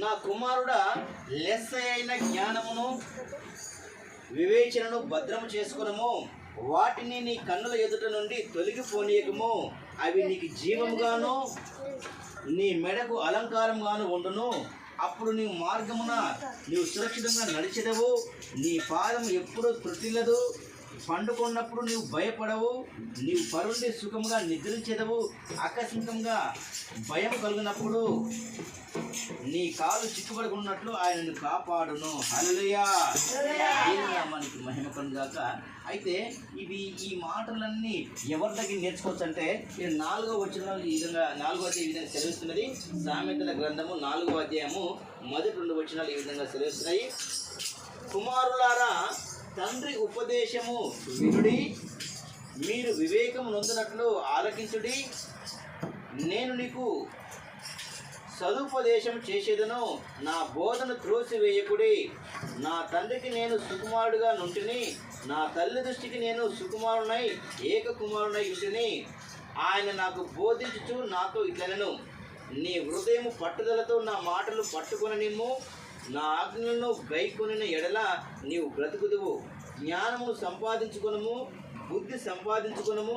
నా కుమారుడా, లెస్స అయిన జ్ఞానమును వివేచనను భద్రము చేసుకునము. వాటిని నీ కన్నుల ఎదుట నుండి తొలగిపోనీయకము. అవి నీకు జీవముగాను నీ మెడకు అలంకారంగాను ఉండును. అప్పుడు నీ మార్గమున నీవు సురక్షితంగా నడిచెదవు. నీ పాదము ఎప్పుడూ త్రుటిల్లదు. పండుకున్నప్పుడు నీవు భయపడవు. నీవు పరుండి సుఖంగా నిద్రించెదవు. ఆకస్మికంగా భయం కలిగినప్పుడు నీ కాలు చిక్కుబడుకున్నట్లు ఆయనను కాపాడును. హల్లెలూయా. మనకి మహిమ కలుగాక. అయితే ఈ మాటలన్నీ ఎవరి దగ్గర నేర్చుకోవచ్చు అంటే, ఈ 4వ వచనం ఈ విధంగా 4వ అధ్యాయం ఈ విధంగా సెలవిస్తున్నది. సామెతల గ్రంథము 4వ అధ్యాయము మొదటి 2 వచనాలు ఈ విధంగా సెలవిస్తున్నాయి. కుమారులారా, తండ్రి ఉపదేశము వినుడి, మీరు వివేకము నొందినట్లు ఆలకించుడి. నేను నీకు సదుపదేశం చేసేదను, నా బోధను త్రోసివేయకుడి. నా తండ్రికి నేను సుకుమారుడుగా నుంటిని, నా తల్లి దృష్టికి నేను సుకుమారునై ఏక కుమారునై ఉంటిని. ఆయన నాకు బోధించుచు నాతో ఇట్లనెను, నీ హృదయము పట్టుదలతో నా మాటలు పట్టుకొని నిమ్ము. నా ఆజ్ఞలను గైకొనిన ఎడల నీవు బ్రతుకుదువు. జ్ఞానమును సంపాదించుకొనుము, బుద్ధి సంపాదించుకొనుము.